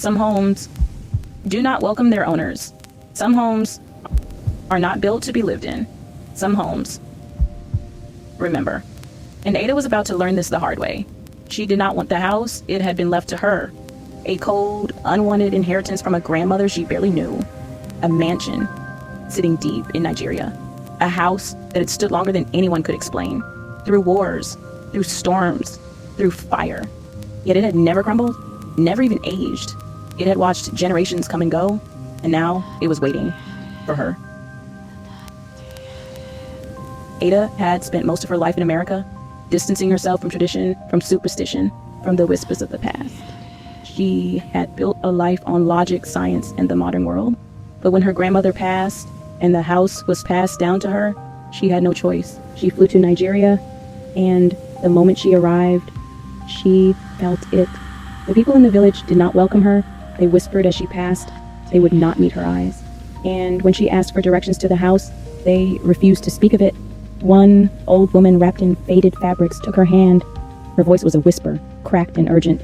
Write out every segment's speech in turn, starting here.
Some homes do not welcome their owners. Some homes are not built to be lived in. Some homes remember. And Ada was about to learn this the hard way. She did not want the house. It had been left to her. A cold, unwanted inheritance from a grandmother she barely knew. A mansion sitting deep in Nigeria. A house that had stood longer than anyone could explain. Through wars, through storms, through fire. Yet it had never crumbled, never even aged. It had watched generations come and go, and now it was waiting for her. Ada had spent most of her life in America, distancing herself from tradition, from superstition, from the whispers of the past. She had built a life on logic, science, and the modern world. But when her grandmother passed and the house was passed down to her, she had no choice. She flew to Nigeria, and the moment she arrived, she felt it. The people in the village did not welcome her. They whispered as she passed they would not meet her eyes. And when she asked for directions to the house, they refused to speak of it. One old woman wrapped in faded fabrics took her hand. Her voice was a whisper, cracked and urgent.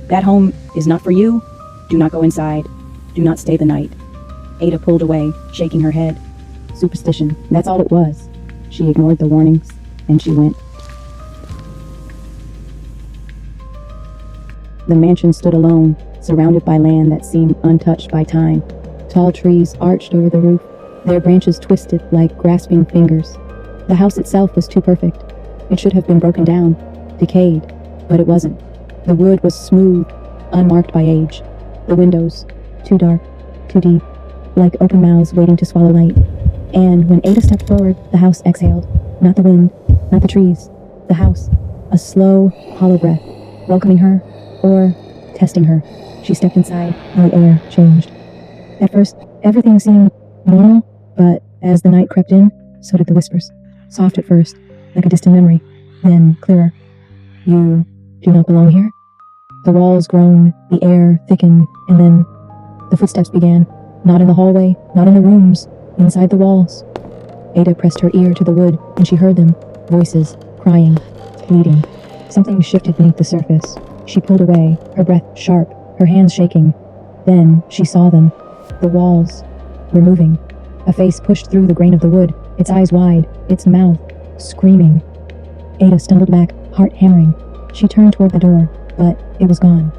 "That home is not for you. Do not go inside. Do not stay the night." Ada pulled away, shaking her head. Superstition, that's all it was. She ignored the warnings, and she went. The mansion stood alone, surrounded by land that seemed untouched by time. Tall trees arched over the roof, their branches twisted like grasping fingers. The house itself was too perfect. It should have been broken down, decayed, but it wasn't. The wood was smooth, unmarked by age. The windows, too dark, too deep, like open mouths waiting to swallow light. And when Ada stepped forward, the house exhaled. Not the wind, not the trees. The house. A slow, hollow breath, welcoming her, or testing her. She stepped inside, and the air changed. At first, everything seemed normal, but as the night crept in, so did the whispers. Soft at first, like a distant memory, then clearer. "You do not belong here?" The walls groaned, the air thickened, and then the footsteps began. Not in the hallway, not in the rooms, inside the walls. Ada pressed her ear to the wood, and she heard them. Voices, crying, pleading. Something shifted beneath the surface. She pulled away, her breath sharp, her hands shaking. Then she saw them. The walls were moving. A face pushed through the grain of the wood, its eyes wide, its mouth screaming. Ada stumbled back, heart hammering. She turned toward the door, but it was gone.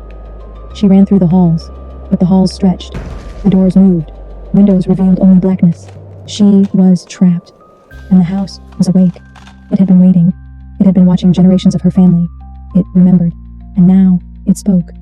She ran through the halls, but the halls stretched. The doors moved. Windows revealed only blackness. She was trapped, and the house was awake. It had been waiting. It had been watching generations of her family. It remembered, and now it spoke.